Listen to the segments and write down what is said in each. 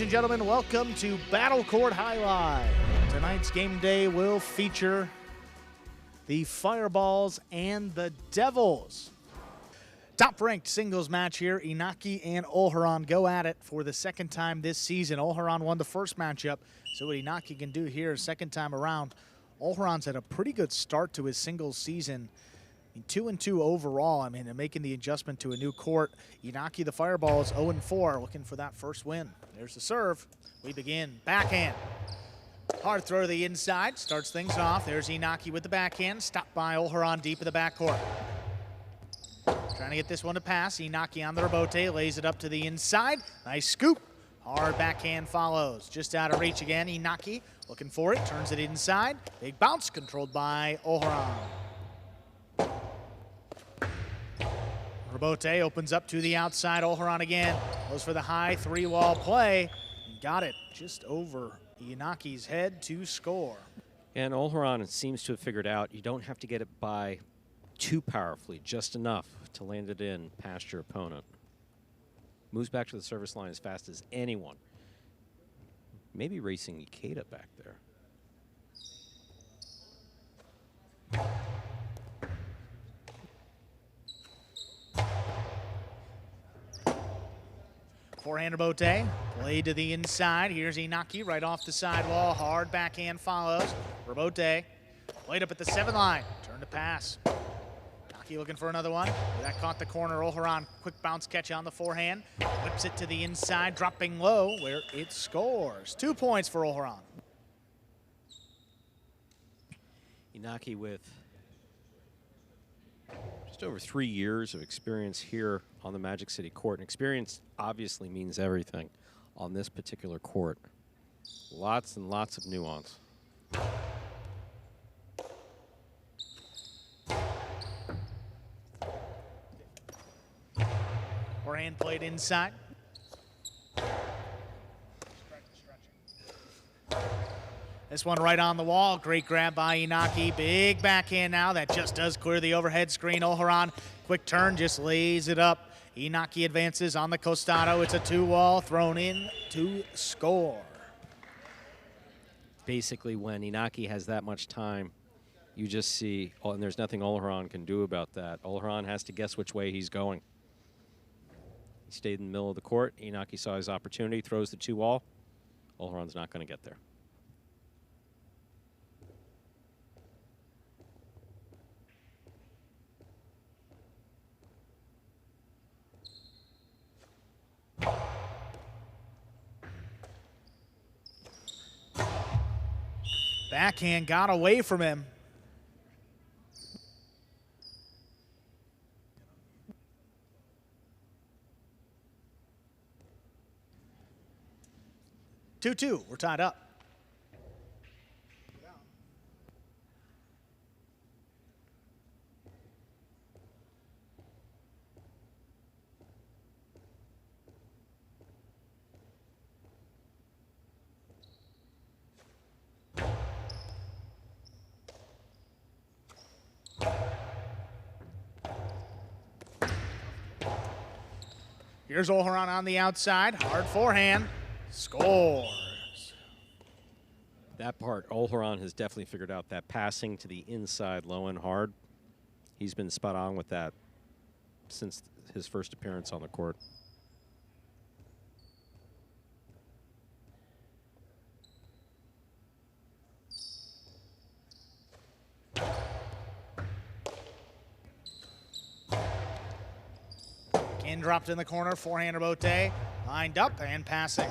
Ladies and gentlemen, welcome to Battle Court Jai-Alai. Tonight's game day will feature the Fireballs and the Devils. Top-ranked singles match here. Inaki and Olharan go at it for the second time this season. Olharan won the first matchup, so what Inaki can do here second time around. Olharan's had a pretty good start to his singles season. 2-2 overall. I mean, they're making the adjustment to a new court. Inaki, the Fireballs, 0-4, looking for that first win. There's the serve. We begin. Backhand. Hard throw to the inside. Starts things off. There's Inaki with the backhand. Stopped by Olharan deep in the backcourt. Trying to get this one to pass. Inaki on the rebote. Lays it up to the inside. Nice scoop. Hard backhand follows. Just out of reach again. Inaki looking for it. Turns it inside. Big bounce controlled by Olharan. Rebote opens up to the outside. Olharan again goes for the high three-wall play. And got it just over Inaki's head to score. And Olharan seems to have figured out you don't have to get it by too powerfully, just enough to land it in past your opponent. Moves back to the service line as fast as anyone. Maybe racing Ikeda back there. Forehand rebote, played to the inside. Here's Inaki right off the sidewall. Hard backhand follows. Rebote, played up at the 7 line. Turn to pass. Inaki looking for another one. That caught the corner. Olharan, quick bounce catch on the forehand. Whips it to the inside, dropping low where it scores. 2 points for Olharan. Inaki with just over 3 years of experience here on the Magic City court. And experience obviously means everything on this particular court. Lots and lots of nuance. Forehand played inside. This one right on the wall. Great grab by Inaki. Big backhand now. That just does clear the overhead screen. Olharan, quick turn, just lays it up. Inaki advances on the costado. It's a 2-wall thrown in to score. Basically, when Inaki has that much time, you just see, oh, and there's nothing Olharan can do about that. Olharan has to guess which way he's going. He stayed in the middle of the court. Inaki saw his opportunity, throws the 2-wall. Olharan's not going to get there. Backhand got away from him. Two-two, we're tied up. Here's Olharan on the outside. Hard forehand. Scores. That part, Olharan has definitely figured out that passing to the inside, low and hard. He's been spot on with that since his first appearance on the court. Dropped in the corner, forehand rebote, lined up and passing.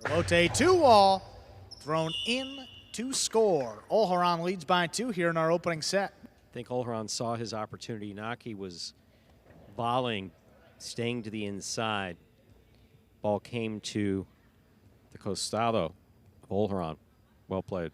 Rebote 2-wall, thrown in to score. Olharan leads by 2 here in our opening set. I think Olharan saw his opportunity. Inaki was volleying, staying to the inside. Ball came to the costado of Olharan. Well played.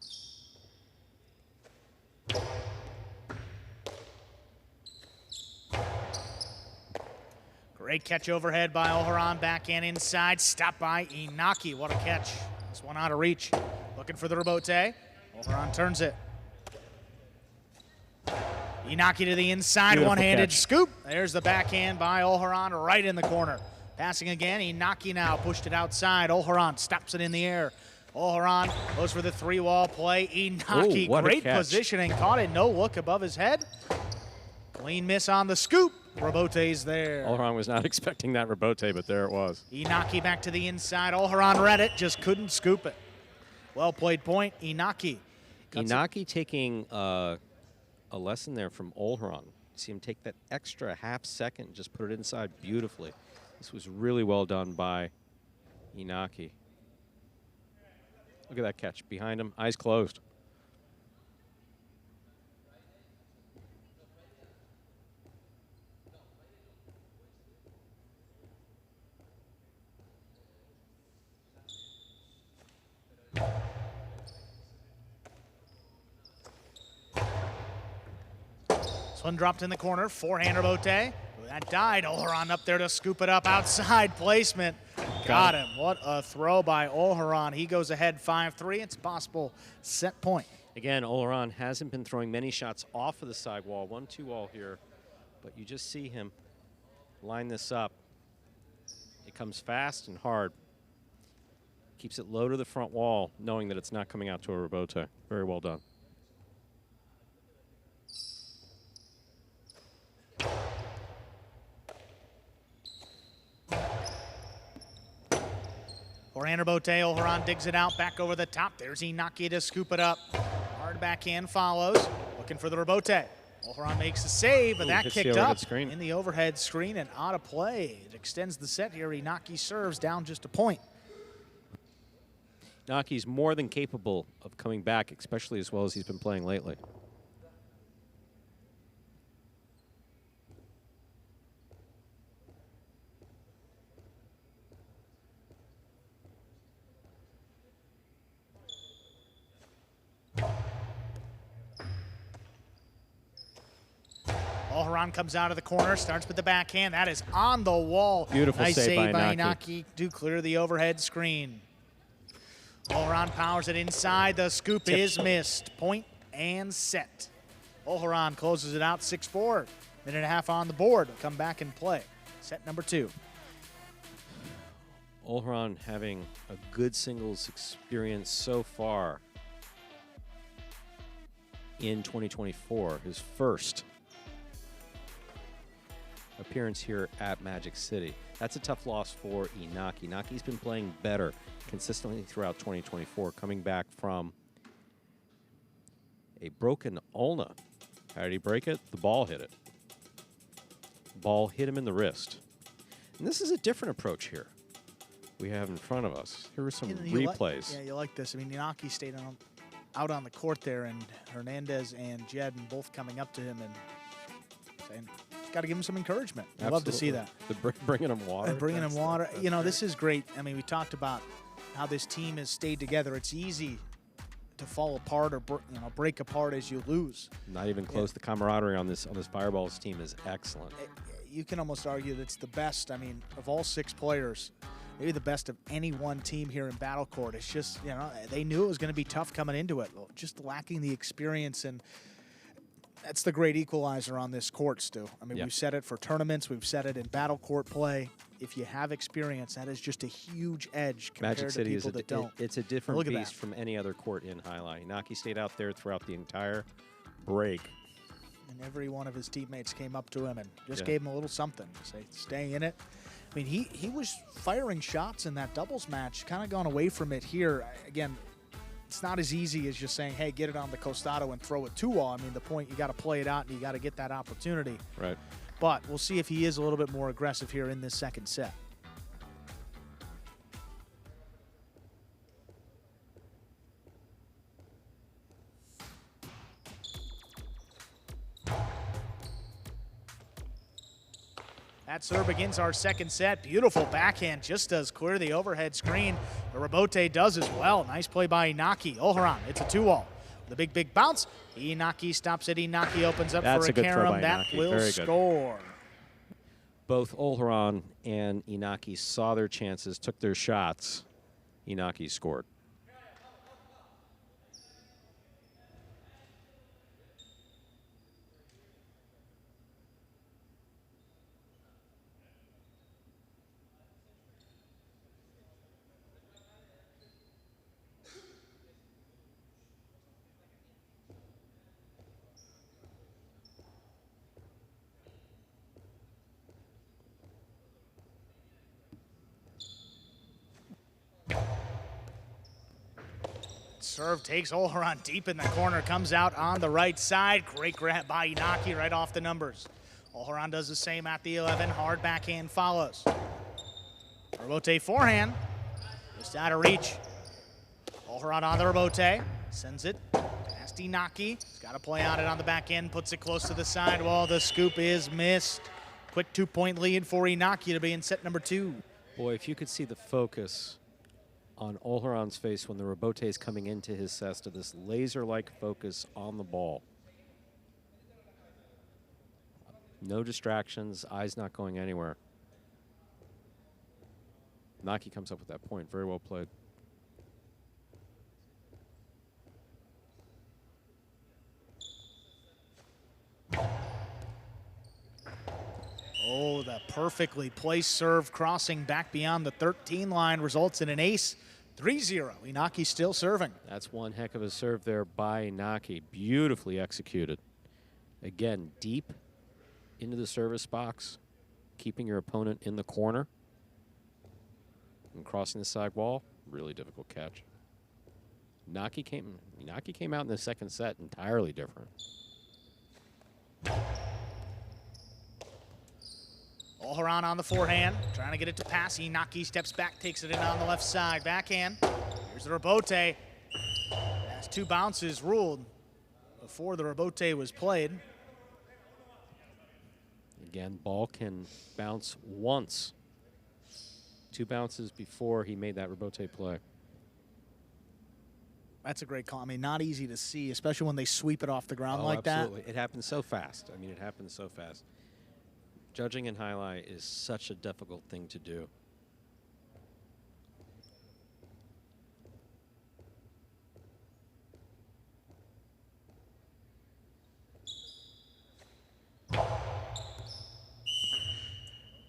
Great catch overhead by Olharan, backhand inside, stopped by Inaki. What a catch. This one out of reach. Looking for the rebote. Olharan turns it. Inaki to the inside, one-handed scoop. There's the backhand by Olharan right in the corner. Passing again, Inaki now pushed it outside. Olharan stops it in the air. Olharan goes for the three-wall play. Inaki, great positioning, caught it, no look above his head. Clean miss on the scoop. Rebote's there. Olharan was not expecting that rebote, but there it was. Inaki back to the inside. Olharan read it, just couldn't scoop it. Well played point, Inaki. Inaki taking a lesson there from Olharan. See him take that extra half second, just put it inside beautifully. This was really well done by Inaki. Look at that catch behind him, eyes closed. This one dropped in the corner, forehand rebote. That died. Olharan up there to scoop it up. Outside placement. Got him. What a throw by Olharan. He goes ahead 5-3. It's a possible set point. Again, Olharan hasn't been throwing many shots off of the side wall. 1-2 wall here. But you just see him line this up. It comes fast and hard. Keeps it low to the front wall, knowing that it's not coming out to a rebote. Very well done. Forehand rebote, Olharan digs it out, back over the top. There's Inaki to scoop it up. Hard backhand follows, looking for the rebote. Olharan makes the save, but that kicked up in the overhead screen and out of play. It extends the set here. Inaki serves down just a point. Inaki's more than capable of coming back, especially as well as he's been playing lately. Olharan comes out of the corner, starts with the backhand. That is on the wall. Beautiful nice save by Inaki to clear the overhead screen. Olharan powers it inside. The scoop is missed. Point and set. Olharan closes it out 6-4. Minute and a half on the board. Come back and play. Set number 2. Olharan having a good singles experience so far in 2024. His first appearance here at Magic City. That's a tough loss for Inaki. Inaki's been playing better consistently throughout 2024, coming back from a broken ulna. How did he break it? The ball hit it. Ball hit him in the wrist. And this is a different approach here we have in front of us. Here are some replays. You like this. I mean, Inaki stayed out on the court there, and Hernandez and Jed both coming up to him and saying, got to give him some encouragement. I love to see that. Bringing him water. Bringing him water. You know, this is great. I mean, we talked about how this team has stayed together. It's easy to fall apart or break apart as you lose. Not even close. Yeah. The camaraderie on this Fireballs team is excellent. You can almost argue that it's the best. I mean, of all 6 players, maybe the best of any one team here in Battle Court. It's just, you know, they knew it was going to be tough coming into it. Just lacking the experience, and that's the great equalizer on this court, Stu. I mean, we've said it for tournaments. We've said it in Battle Court play. If you have experience, that is just a huge edge compared Magic City to people that don't. It's a different beast from any other court in Jai-Alai. Inaki stayed out there throughout the entire break. And every one of his teammates came up to him and just gave him a little something to say, stay in it. I mean, he was firing shots in that doubles match, kind of gone away from it here. Again, it's not as easy as just saying, hey, get it on the costado and throw it 2-all. I mean, the point, you got to play it out and you got to get that opportunity. Right. But we'll see if he is a little bit more aggressive here in this second set. That serve begins our second set. Beautiful backhand, just does clear the overhead screen. The rebote does as well. Nice play by Inaki. Olharan, it's a 2-all. The big bounce. Inaki stops it. Inaki opens up for a carom. That will score. Both Olharan and Inaki saw their chances, took their shots. Inaki scored. Serve takes Olharan deep in the corner, comes out on the right side. Great grab by Inaki right off the numbers. Olharan does the same at the 11. Hard backhand follows. Rebote forehand. Just out of reach. Olharan on the rebote. Sends it past Inaki. He's got to play on it on the back end. Puts it close to the sidewall. The scoop is missed. Quick 2-point lead for Inaki to be in set number 2. Boy, if you could see the focus on Olharan's face when the rebote is coming into his cesta, this laser-like focus on the ball. No distractions, eyes not going anywhere. Inaki comes up with that point. Very well played. Oh, the perfectly placed serve crossing back beyond the 13 line results in an ace. 3-0. Inaki still serving. That's one heck of a serve there by Inaki. Beautifully executed. Again, deep into the service box, keeping your opponent in the corner and crossing the side wall. Really difficult catch. Inaki came out in the second set entirely different. Olharan on the forehand, trying to get it to pass. Inaki steps back, takes it in on the left side. Backhand. Here's the rebote. Has 2 bounces ruled before the rebote was played. Again, ball can bounce once. 2 bounces before he made that rebote play. That's a great call. I mean, not easy to see, especially when they sweep it off the ground like absolutely. that. It happens so fast. I mean, it happens so fast. Judging in highlight is such a difficult thing to do.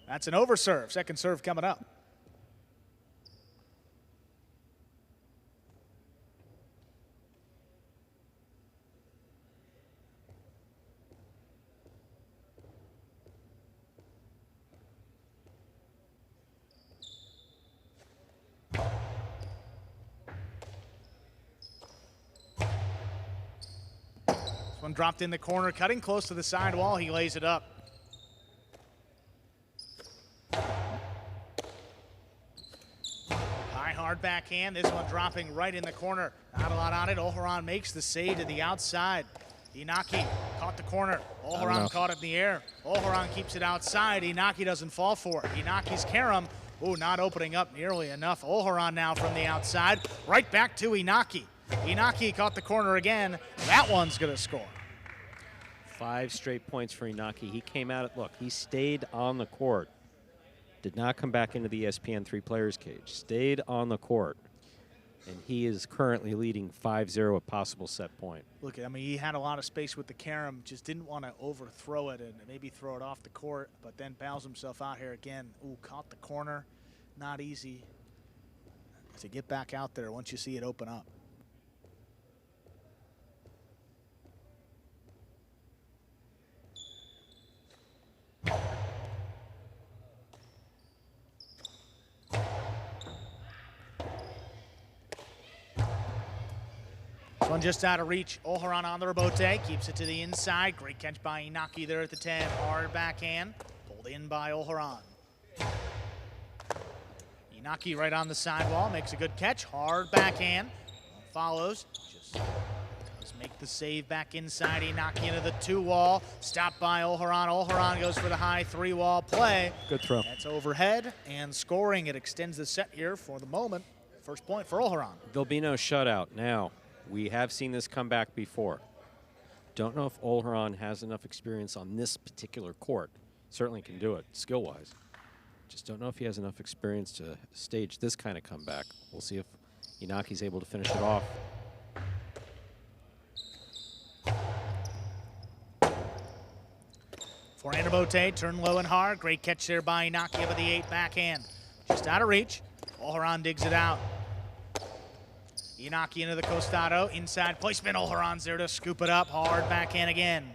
That's an overserve. Second serve coming up. One dropped in the corner, cutting close to the sidewall. He lays it up. High, hard backhand. This one dropping right in the corner. Not a lot on it. Olharan makes the save to the outside. Inaki caught the corner. Olharan caught it in the air. Olharan keeps it outside. Inaki doesn't fall for it. Inaki's carom. Ooh, not opening up nearly enough. Olharan now from the outside. Right back to Inaki. Inaki caught the corner again. That one's going to score. 5 straight points for Inaki. He came out look, he stayed on the court. Did not come back into the ESPN 3 players cage. Stayed on the court. And he is currently leading 5-0, a possible set point. Look, I mean, he had a lot of space with the carom, just didn't want to overthrow it and maybe throw it off the court, but then bows himself out here again. Ooh, caught the corner. Not easy to get back out there once you see it open up. One just out of reach. Olharan on the rebote. Keeps it to the inside. Great catch by Inaki there at the 10. Hard backhand. Pulled in by Olharan. Inaki right on the sidewall. Makes a good catch. Hard backhand. Follows. Just does make the save back inside. Inaki into the 2-wall. Stopped by Olharan. Olharan goes for the high 3-wall play. Good throw. That's overhead and scoring. It extends the set here for the moment. First point for Olharan. There'll be no shutout now. We have seen this come back before. Don't know if Olharan has enough experience on this particular court. Certainly can do it skill-wise. Just don't know if he has enough experience to stage this kind of comeback. We'll see if Inaki's able to finish it off. Forehand rebote, turn low and hard. Great catch there by Inaki up at the 8 backhand. Just out of reach. Olharan digs it out. Inaki into the costado, inside placement. Olharan's there to scoop it up. Hard backhand again.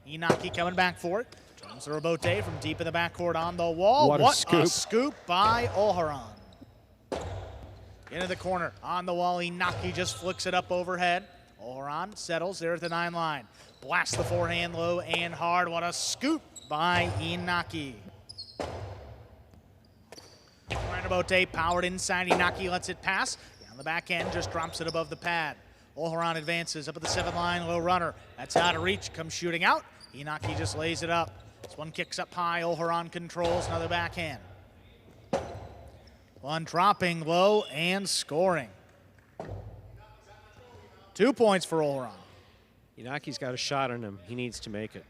Inaki coming back for it. Turns the rebote from deep in the backcourt on the wall. What a scoop by Olharan. Into the corner, on the wall, Inaki just flicks it up overhead. Olharan settles there at the 9 line. Blasts the forehand low and hard. What a scoop by Inaki. Ranabote powered inside. Inaki lets it pass. Down the back end, just drops it above the pad. Olharan advances up at the 7 line, low runner. That's out of reach, comes shooting out. Inaki just lays it up. This one kicks up high. Olharan controls, another backhand. One dropping low and scoring. 2 points for Olharan. Inaki's got a shot on him. He needs to make it.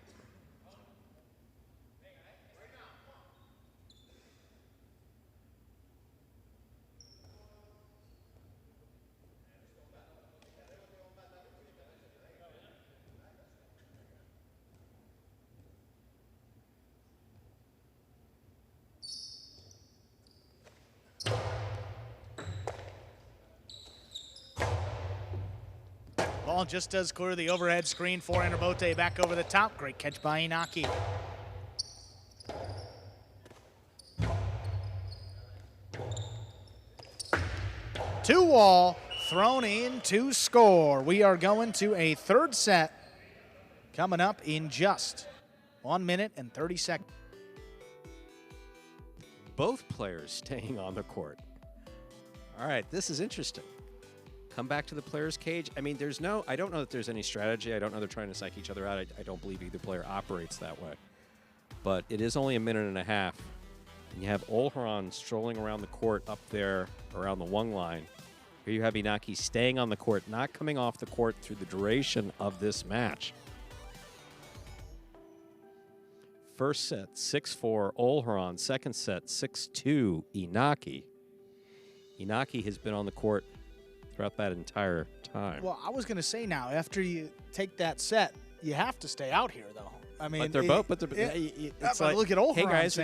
Ball just does clear the overhead screen for Ranabote back over the top. Great catch by Inaki. Two wall, thrown in to score. We are going to a third set coming up in just 1 minute and 30 seconds. Both players staying on the court. All right, this is interesting. Come back to the player's cage. I mean, I don't know that there's any strategy. I don't know they're trying to psych each other out. I don't believe either player operates that way. But it is only a minute and a half. And you have Olharan strolling around the court up there around the 1 line. Here you have Inaki staying on the court, not coming off the court through the duration of this match. First set, 6-4, Olharan. Second set, 6-2, Inaki. Inaki has been on the court throughout that entire time. Well, I was going to say now, after you take that set, you have to stay out here, though. I mean, but they're both. But it's like, look at Olharan. Hey guys,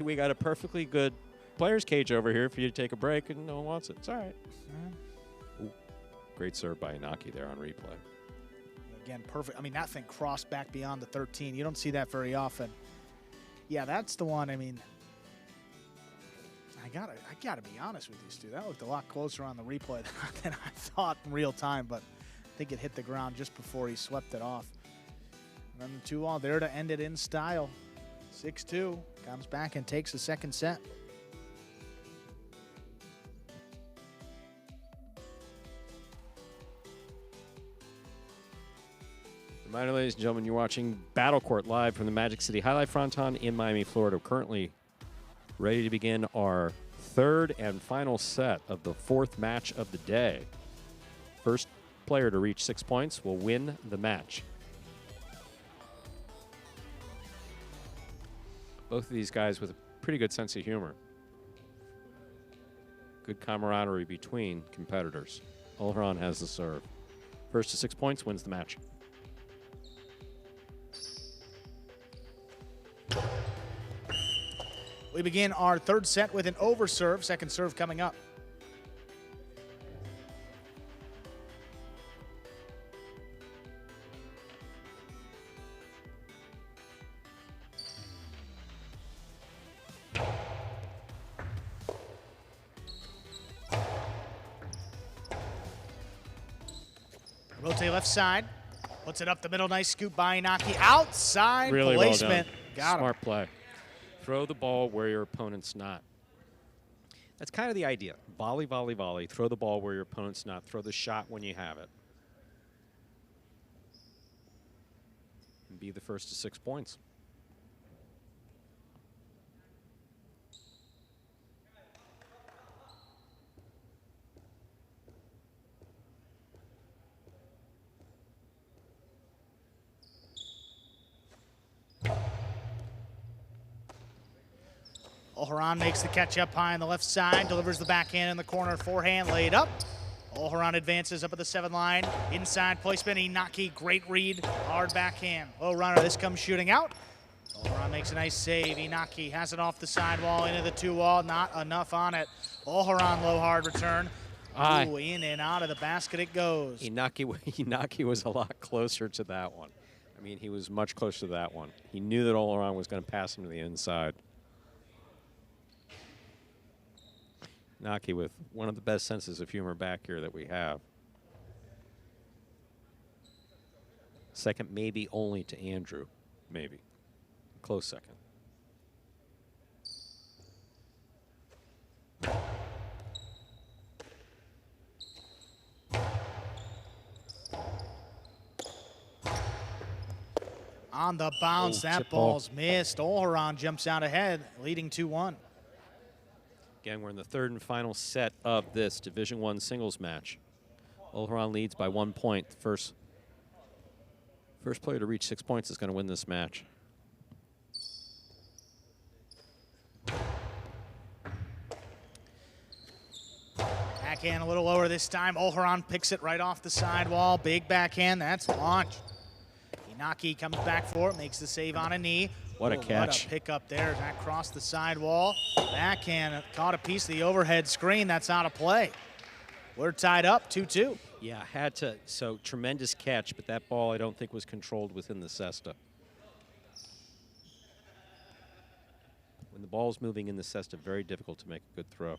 we got a perfectly good players' cage over here for you to take a break, and no one wants it. It's all right. Ooh, great serve by Inaki there on replay. Again, perfect. I mean, that thing crossed back beyond the 13. You don't see that very often. Yeah, that's the one. I mean, I gotta be honest with you, Stu. That looked a lot closer on the replay than I thought in real time, but I think it hit the ground just before he swept it off. And then the 2-all there to end it in style. 6-2, comes back and takes the second set. Reminder, ladies and gentlemen, you're watching Battle Court live from the Magic City Jai-Alai Fronton in Miami, Florida. We're currently ready to begin our third and final set of the 4th match of the day. First player to reach 6 points will win the match. Both of these guys with a pretty good sense of humor. Good camaraderie between competitors. Olharan has the serve. First to 6 points wins the match. We begin our third set with an over serve. Second serve coming up. Rotate left side. Puts it up the middle. Nice scoop by Inaki. Outside really placement. Well done. Smart play. Throw the ball where your opponent's not. That's kind of the idea. Volley, volley, volley. Throw the ball where your opponent's not. Throw the shot when you have it. And be the first to 6 points. Olharan makes the catch up high on the left side, delivers the backhand in the corner, forehand laid up. Olharan advances up at the 7 line, inside placement, Inaki, great read, hard backhand. Low runner, this comes shooting out. Olharan makes a nice save, Inaki has it off the sidewall into the 2-wall, not enough on it. Olharan low hard return. Ooh, in and out of the basket it goes. Inaki was a lot closer to that one. I mean, he was much closer to that one. He knew that Olharan was going to pass him to the inside. Inaki with one of the best senses of humor back here that we have. Second maybe only to Andrew, maybe. Close second. On the bounce, that ball's missed. Olharan jumps out ahead, leading 2-1. Again, we're in the third and final set of this Division I singles match. Olharan leads by 1 point. The first player to reach 6 points is going to win this match. Backhand a little lower this time. Olharan picks it right off the sidewall. Big backhand, that's launched. Inaki comes back for it, makes the save on a knee. What a catch. What a pickup there. That crossed the sidewall. Backhand caught a piece of the overhead screen. That's out of play. We're tied up 2-2. Yeah, had to. So tremendous catch, but that ball I don't think was controlled within the cesta. When the ball's moving in the cesta, very difficult to make a good throw.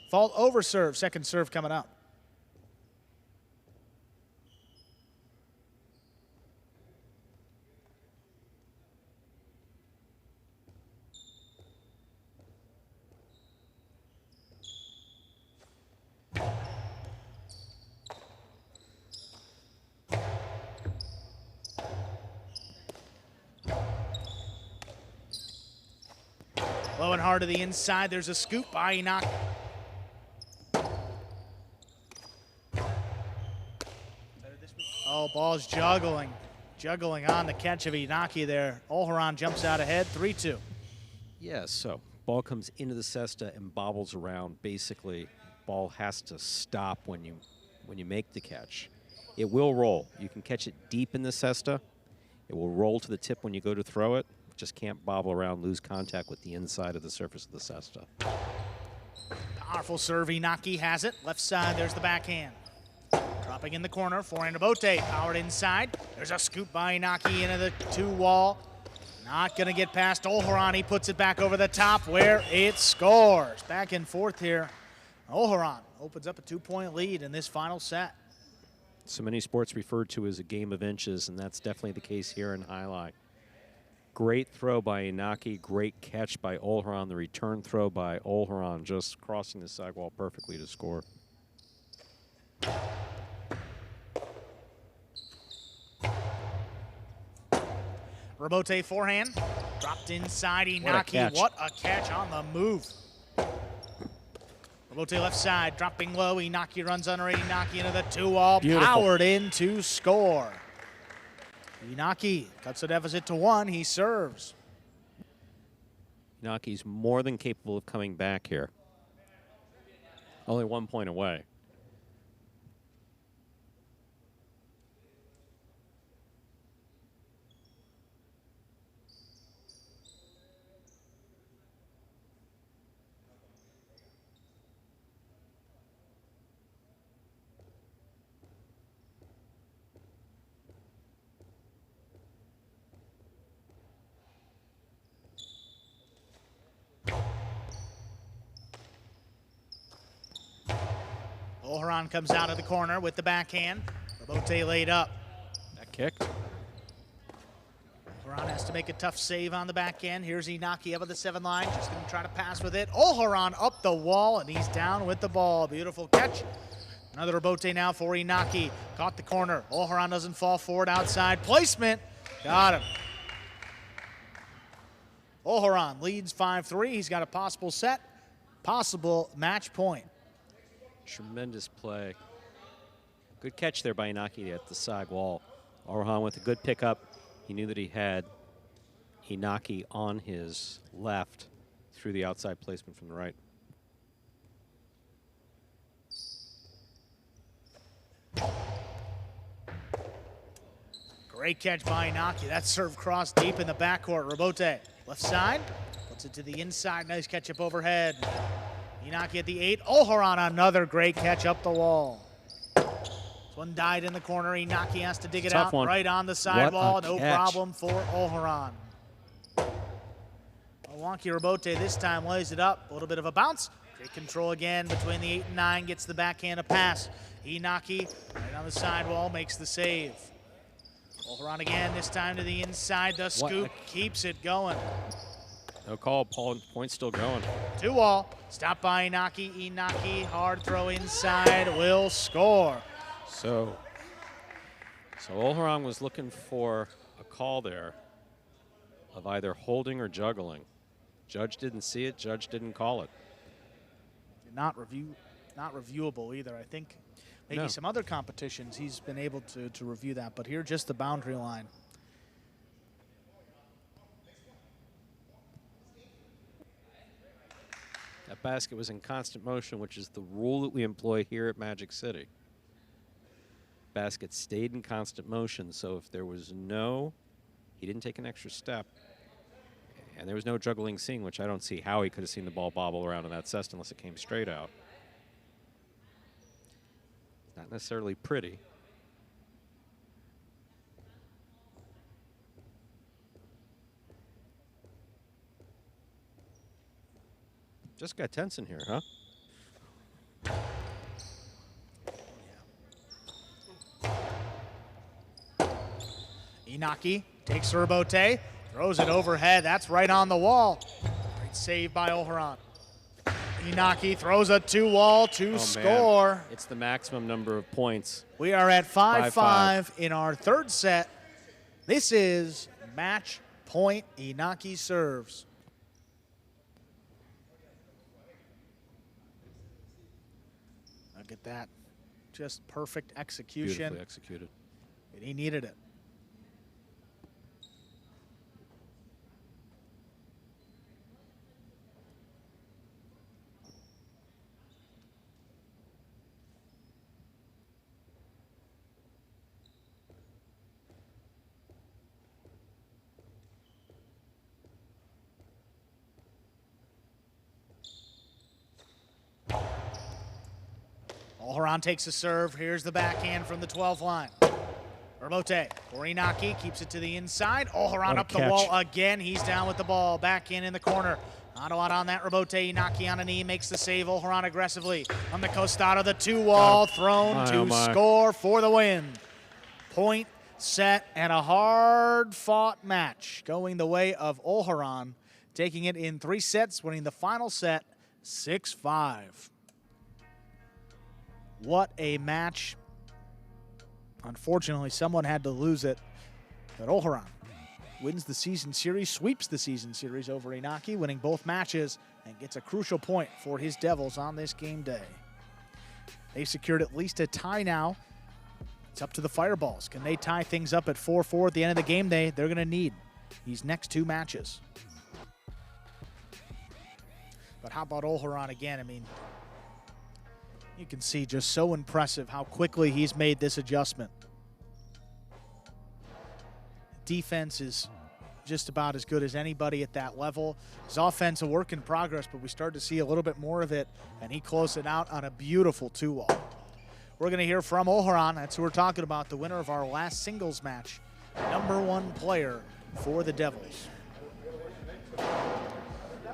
Fault over serve, second serve coming up. Low and hard to the inside. There's a scoop by Inaki. Oh, ball's juggling on the catch of Inaki there. Olharan jumps out ahead, 3-2. Yeah, so ball comes into the cesta and bobbles around. Basically, ball has to stop when you make the catch. It will roll. You can catch it deep in the cesta. It will roll to the tip when you go to throw it. Just can't bobble around, lose contact with the inside of the surface of the cesta. Powerful serve, Inaki has it. Left side, there's the backhand. Dropping in the corner, forehand to Bote, powered inside. There's a scoop by Inaki into the 2-wall. Not gonna get past Olharan. He puts it back over the top where it scores. Back and forth here. Olharan opens up a 2-point lead in this final set. So many sports referred to as a game of inches, and that's definitely the case here in Jai-Alai. Great throw by Inaki, great catch by Olharan. The return throw by Olharan, just crossing the sidewall perfectly to score. Rabote forehand, dropped inside Inaki. What a catch on the move. Rabote left side, dropping low. Inaki runs under it. Inaki into the 2-wall, powered in to score. Inaki cuts the deficit to 1. He serves. Inaki's more than capable of coming back here. Only 1 point away. Olharan comes out of the corner with the backhand. Rabote laid up. That kicked. Olharan has to make a tough save on the backhand. Here's Inaki up at the 7 line. Just going to try to pass with it. Olharan up the wall, and he's down with the ball. Beautiful catch. Another Rabote now for Inaki. Caught the corner. Olharan doesn't fall forward outside. Placement. Got him. Olharan leads 5-3. He's got a possible set, possible match point. Tremendous play. Good catch there by Inaki at the side wall. Olharan with a good pickup. He knew that he had Inaki on his left through the outside placement from the right. Great catch by Inaki. That serve crossed deep in the backcourt. Rabote left side. Puts it to the inside. Nice catch up overhead. Inaki at the 8. Olharan, another great catch up the wall. This one died in the corner. Inaki has to dig it out right on the sidewall. No problem for Olharan. Wonky Rabote this time lays it up. A little bit of a bounce. Great control again between the 8 and 9. Gets the backhand a pass. Inaki right on the sidewall makes the save. Olharan again, this time to the inside. The scoop keeps it going. No call. Point still going. 2-all. Stopped by Inaki. Inaki, hard throw inside, will score. So Olharan was looking for a call there of either holding or juggling. Judge didn't see it. Judge didn't call it. Not reviewable either. I think maybe some other competitions he's been able to review that, but here just the boundary line. That basket was in constant motion, which is the rule that we employ here at Magic City. Basket stayed in constant motion, so if there was he didn't take an extra step, and there was no juggling seeing, which I don't see how he could have seen the ball bobble around in that cest unless it came straight out. Not necessarily pretty. Just got tense in here, huh? Inaki takes Rabote, throws it overhead. That's right on the wall. Great save by Olharan. Inaki throws a 2-wall to score. Man. It's the maximum number of points. We are at 5-5 in our third set. This is match point. Inaki serves. Look at that. Just perfect execution. Beautifully executed. And he needed it. Olharan takes a serve. Here's the backhand from the 12 line. Rabote for Inaki, keeps it to the inside. Olharan up the wall again. He's down with the ball. Backhand in the corner. Not a lot on that. Rabote, Inaki on a knee, makes the save. Olharan aggressively on the Costado. The 2-wall thrown to score for the win. Point, set, and a hard-fought match going the way of Olharan, taking it in 3 sets, winning the final set 6-5. What a match. Unfortunately, someone had to lose it. But Olharan wins the season series, sweeps the season series over Inaki, winning both matches, and gets a crucial point for his Devils on this game day. They've secured at least a tie now. It's up to the Fireballs. Can they tie things up at 4-4 at the end of the game day? They're going to need these next 2 matches. But how about Olharan again? I mean, you can see just so impressive how quickly he's made this adjustment. Defense is just about as good as anybody at that level. His offense a work in progress, but we start to see a little bit more of it, and he closed it out on a beautiful 2-wall. We're going to hear from Olharan. That's who we're talking about, the winner of our last singles match, #1 player for the Devils.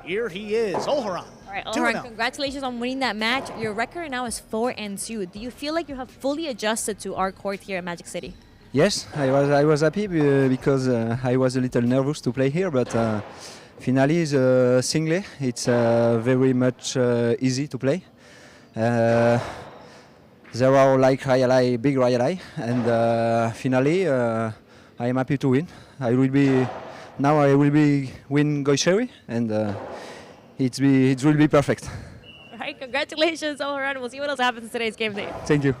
Here he is, Olharan. All right, Olharan, congratulations on winning that match. Your record now is 4-2. Do you feel like you have fully adjusted to our court here at Magic City? Yes, I was happy because I was a little nervous to play here, but finally the single, it's very much easy to play. There are like Jai-Alai, big Jai-Alai, and finally I am happy to win. I will be win Goisheri, and it will be perfect. All right, congratulations, Olharan. We'll see what else happens in today's game day. Thank you.